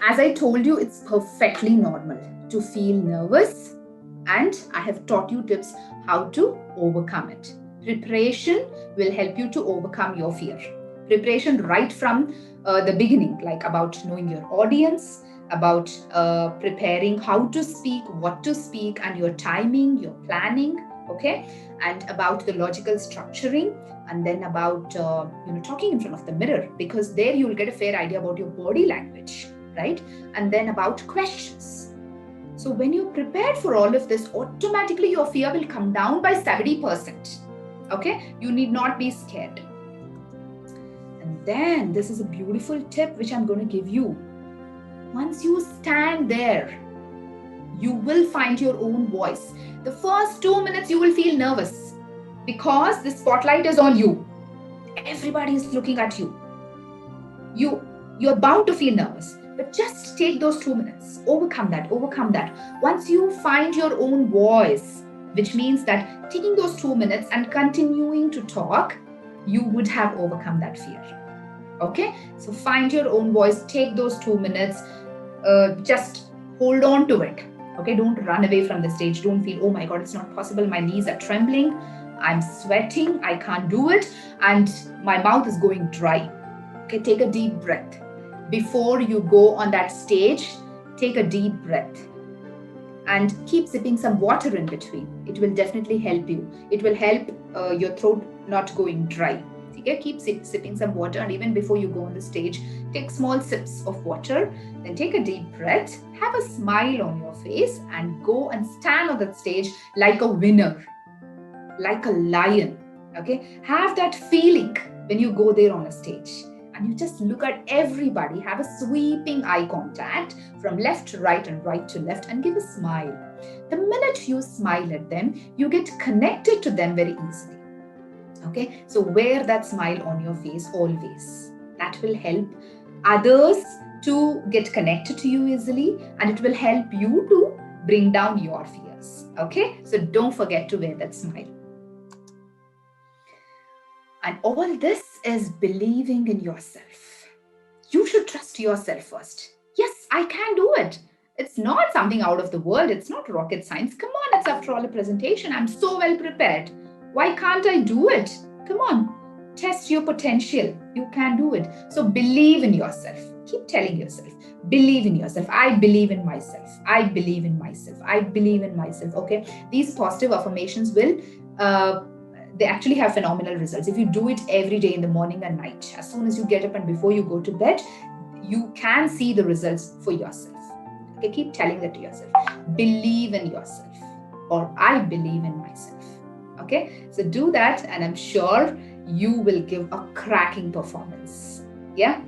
As I told you, it's perfectly normal to feel nervous, and I have taught you tips how to overcome it. Preparation will help you to overcome your fear. Preparation right from the beginning, like about knowing your audience, about preparing how to speak, what to speak, and your timing, your planning, okay, and about the logical structuring, and then about talking in front of the mirror, because there you will get a fair idea about your body language, right? And then about questions. So when you're prepared for all of this, automatically your fear will come down by 70%. Okay, you need not be scared. And then this is a beautiful tip which I'm going to give you. Once you stand there, you will find your own voice. The first 2 minutes you will feel nervous because the spotlight is on you. Everybody is looking at you. You're bound to feel nervous, but just take those 2 minutes. Overcome that. Once you find your own voice, which means that taking those 2 minutes and continuing to talk, you would have overcome that fear. Okay, so find your own voice, take those 2 minutes, just hold on to it. Okay, don't run away from the stage. Don't feel, oh my God, it's not possible. My knees are trembling. I'm sweating. I can't do it. And my mouth is going dry. Okay, take a deep breath. Before you go on that stage, take a deep breath and keep sipping some water in between. It will definitely help you. It will help your throat not going dry. Okay, keep sipping some water, and even before you go on the stage, take small sips of water, then take a deep breath, have a smile on your face, and go and stand on that stage like a winner, like a lion. Okay, have that feeling when you go there on a stage. And you just look at everybody, have a sweeping eye contact from left to right and right to left, and give a smile. The minute you smile at them, you get connected to them very easily. Okay, so wear that smile on your face always. That will help others to get connected to you easily, and it will help you to bring down your fears. Okay, so don't forget to wear that smile. And all this is believing in yourself. You should trust yourself first. Yes, I can do it. It's not something out of the world. It's not rocket science. Come on, it's after all a presentation. I'm so well prepared. Why can't I do it? Come on, test your potential. You can do it. So believe in yourself. Keep telling yourself, believe in yourself. I believe in myself. I believe in myself. I believe in myself. Okay, these positive affirmations will they actually have phenomenal results. If you do it every day in the morning and night, as soon as you get up and before you go to bed, you can see the results for yourself. Okay, keep telling that to yourself. Believe in yourself, or I believe in myself. Okay, so do that, and I'm sure you will give a cracking performance. Yeah.